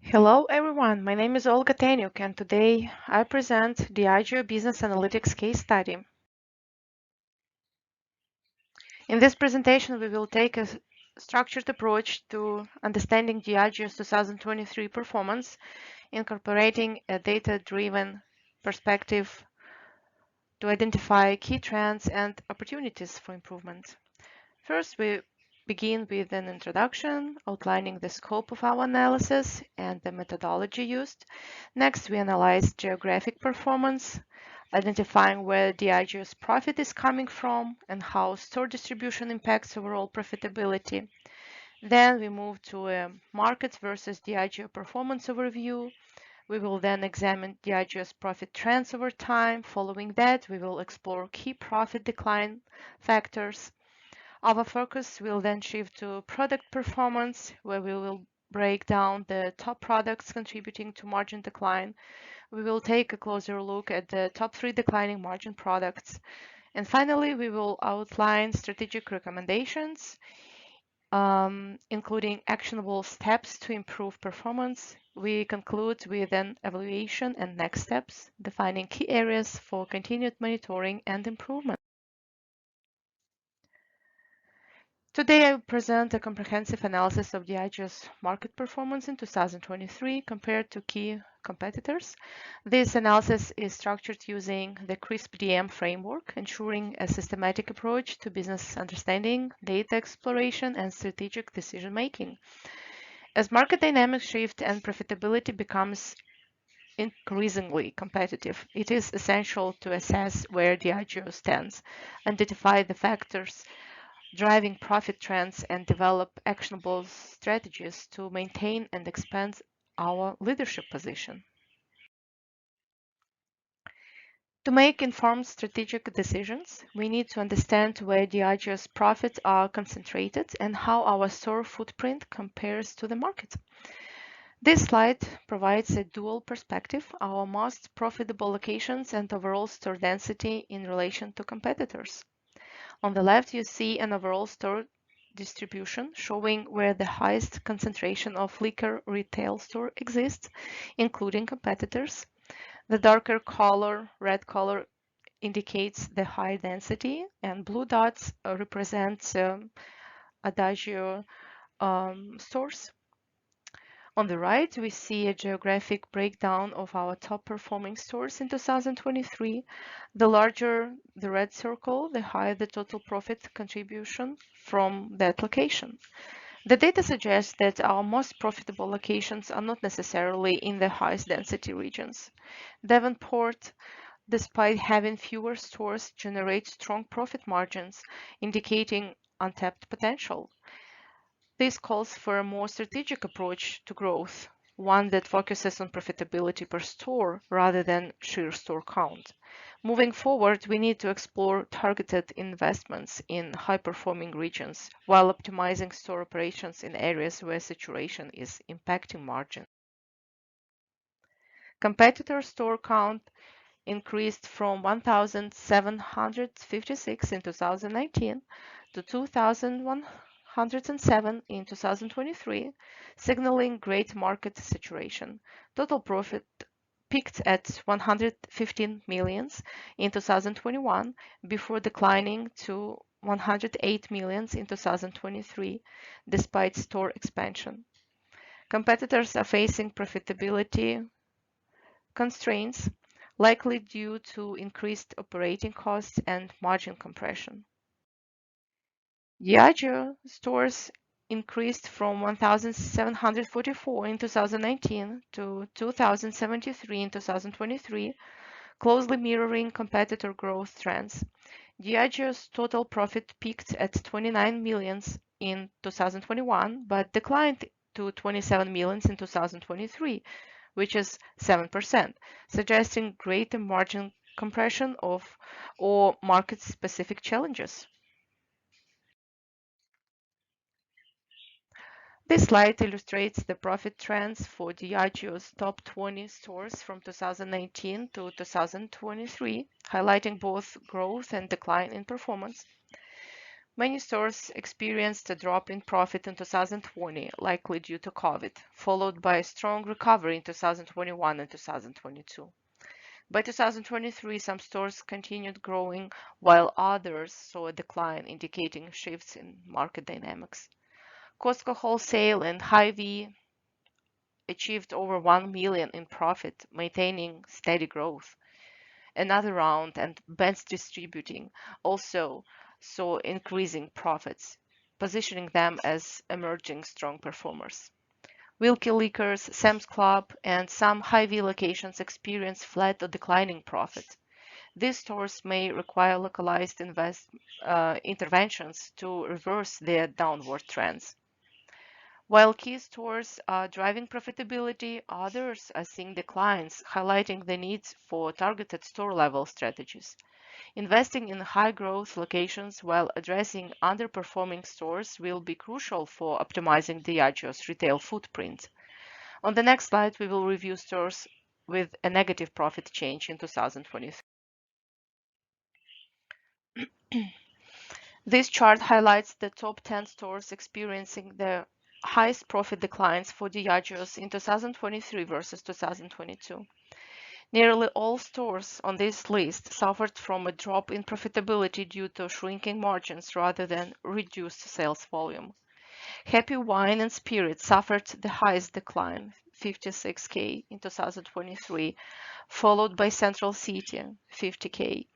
Hello everyone, my name is Olga Tanyuk and today I present Diageo Business Analytics case study. In this presentation, we will take a structured approach to understanding Diageo's 2023 performance, incorporating a data-driven perspective to identify key trends and opportunities for improvement. First, we begin with an introduction outlining the scope of our analysis and the methodology used. Next, we analyze geographic performance, identifying where Diageo's profit is coming from and how store distribution impacts overall profitability. Then we move to a market versus Diageo performance overview. We will then examine Diageo's profit trends over time. Following that, we will explore key profit decline factors. Our focus will then shift to product performance, where we will break down the top products contributing to margin decline. We will take a closer look at the top 3 declining margin products. And finally, we will outline strategic recommendations, including actionable steps to improve performance. We conclude with an evaluation and next steps, defining key areas for continued monitoring and improvement. Today, I will present a comprehensive analysis of Diageo's market performance in 2023 compared to key competitors. This analysis is structured using the CRISP-DM framework, ensuring a systematic approach to business understanding, data exploration, and strategic decision-making. As market dynamics shift and profitability becomes increasingly competitive, it is essential to assess where Diageo stands, identify the factors driving profit trends, and develop actionable strategies to maintain and expand our leadership position. To make informed strategic decisions, we need to understand where Diageo's profits are concentrated and how our store footprint compares to the market. This slide provides a dual perspective, our most profitable locations and overall store density in relation to competitors. On the left, you see an overall store distribution showing where the highest concentration of liquor retail store exists, including competitors. The darker color, red color, indicates the high density, and blue dots represent Adagio stores. On the right, we see a geographic breakdown of our top performing stores in 2023. The larger the red circle, the higher the total profit contribution from that location. The data suggests that our most profitable locations are not necessarily in the highest density regions. Devonport, despite having fewer stores, generates strong profit margins, indicating untapped potential. This calls for a more strategic approach to growth, one that focuses on profitability per store rather than sheer store count. Moving forward, we need to explore targeted investments in high-performing regions while optimizing store operations in areas where saturation is impacting margin. Competitor store count increased from 1,756 in 2019 to 2,107 in 2023, signaling great market saturation. Total profit peaked at 115 million in 2021 before declining to 108 million in 2023, despite store expansion. Competitors are facing profitability constraints, likely due to increased operating costs and margin compression. Diageo stores increased from 1,744 in 2019 to 2,073 in 2023, closely mirroring competitor growth trends. Diageo's total profit peaked at 29 million in 2021, but declined to 27 million in 2023, which is 7%, suggesting greater margin compression or market-specific challenges. This slide illustrates the profit trends for Diageo's top 20 stores from 2019 to 2023, highlighting both growth and decline in performance. Many stores experienced a drop in profit in 2020, likely due to COVID, followed by a strong recovery in 2021 and 2022. By 2023, some stores continued growing while others saw a decline, indicating shifts in market dynamics. Costco Wholesale and Hy-Vee achieved over 1 million in profit, maintaining steady growth. Another round and Ben's Distributing also saw increasing profits, positioning them as emerging strong performers. Wilkie Liquors, Sam's Club, and some Hy-Vee locations experience flat or declining profit. These stores may require localized interventions to reverse their downward trends. While key stores are driving profitability, others are seeing declines, highlighting the needs for targeted store-level strategies. Investing in high-growth locations while addressing underperforming stores will be crucial for optimizing Diageo's retail footprint. On the next slide, we will review stores with a negative profit change in 2023. This chart highlights the top 10 stores experiencing the highest profit declines for Diageo's in 2023 versus 2022. Nearly all stores on this list suffered from a drop in profitability due to shrinking margins rather than reduced sales volume. Happy Wine and Spirits suffered the highest decline, 56K in 2023, followed by Central City, 50K.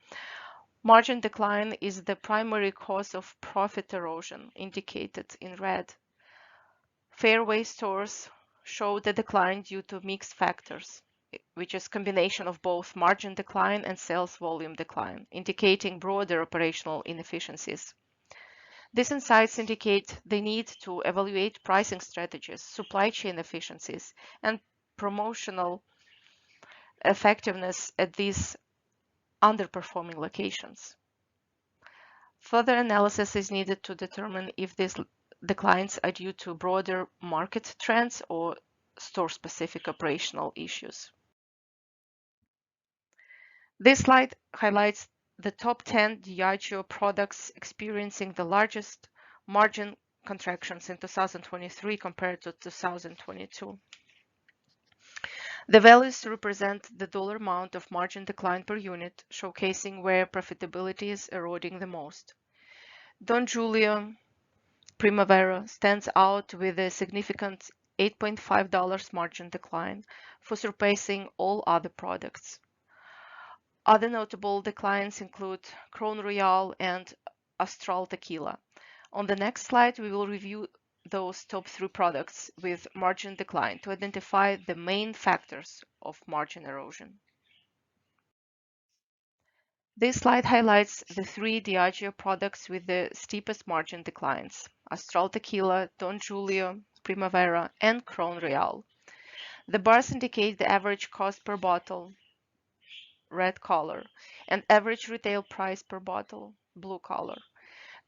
Margin decline is the primary cause of profit erosion, indicated in red. Fairway stores showed a decline due to mixed factors, which is a combination of both margin decline and sales volume decline, indicating broader operational inefficiencies. These insights indicate the need to evaluate pricing strategies, supply chain efficiencies, and promotional effectiveness at these underperforming locations. Further analysis is needed to determine if these declines are due to broader market trends or store-specific operational issues. This slide highlights the top 10 Diageo products experiencing the largest margin contractions in 2023 compared to 2022. The values represent the dollar amount of margin decline per unit, showcasing where profitability is eroding the most. Don Julio Primavera stands out with a significant $8.5 margin decline for surpassing all other products. Other notable declines include Crown Royal and Astral Tequila. On the next slide, we will review those top 3 products with margin decline to identify the main factors of margin erosion. This slide highlights the 3 Diageo products with the steepest margin declines: Astral Tequila, Don Julio Primavera, and Crown Royal. The bars indicate the average cost per bottle, red color, and average retail price per bottle, blue color.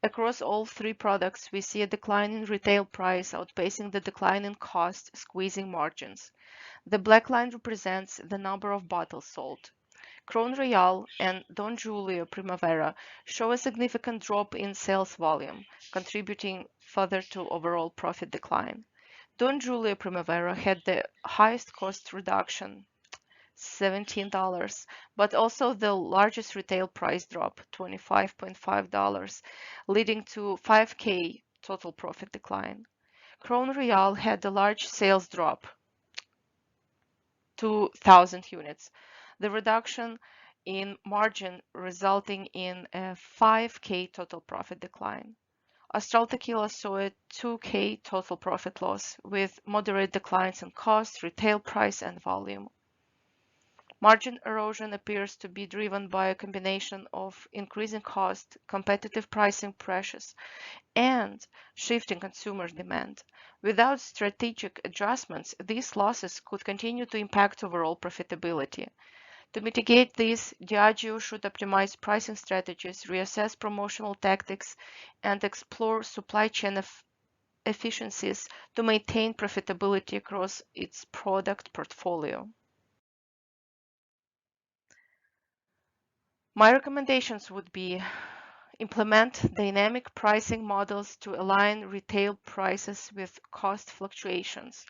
Across all 3 products, we see a decline in retail price outpacing the decline in cost, squeezing margins. The black line represents the number of bottles sold. Crown Royal and Don Julio Primavera show a significant drop in sales volume, contributing further to overall profit decline. Don Julio Primavera had the highest cost reduction, $17, but also the largest retail price drop, $25.5, leading to 5K total profit decline. Crown Royal had a large sales drop, 2,000 units. The reduction in margin resulting in a 5K total profit decline. Astral Tequila saw a 2K total profit loss with moderate declines in cost, retail price, and volume. Margin erosion appears to be driven by a combination of increasing cost, competitive pricing pressures, and shifting consumer demand. Without strategic adjustments, these losses could continue to impact overall profitability. To mitigate this, Diageo should optimize pricing strategies, reassess promotional tactics, and explore supply chain efficiencies to maintain profitability across its product portfolio. My recommendations would be Implement dynamic pricing models to align retail prices with cost fluctuations.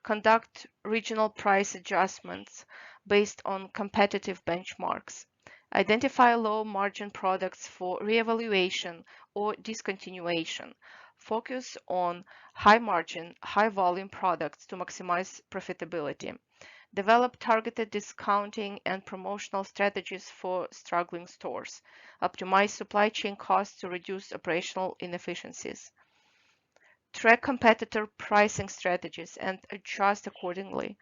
Conduct regional price adjustments based on competitive benchmarks. Identify low-margin products for reevaluation or discontinuation. Focus on high-margin, high-volume products to maximize profitability. Develop targeted discounting and promotional strategies for struggling stores. Optimize supply chain costs to reduce operational inefficiencies. Track competitor pricing strategies and adjust accordingly.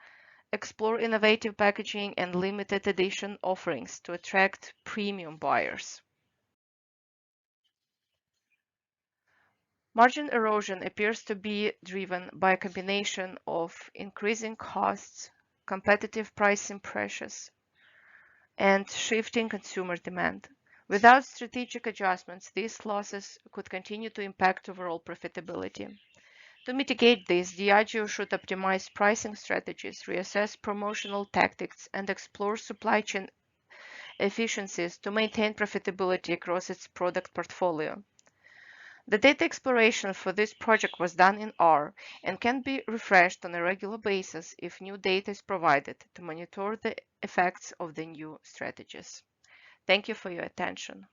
Explore innovative packaging and limited edition offerings to attract premium buyers. Margin erosion appears to be driven by a combination of increasing costs, competitive pricing pressures, and shifting consumer demand. Without strategic adjustments, these losses could continue to impact overall profitability. To mitigate this, Diageo should optimize pricing strategies, reassess promotional tactics, and explore supply chain efficiencies to maintain profitability across its product portfolio. The data exploration for this project was done in R and can be refreshed on a regular basis if new data is provided to monitor the effects of the new strategies. Thank you for your attention.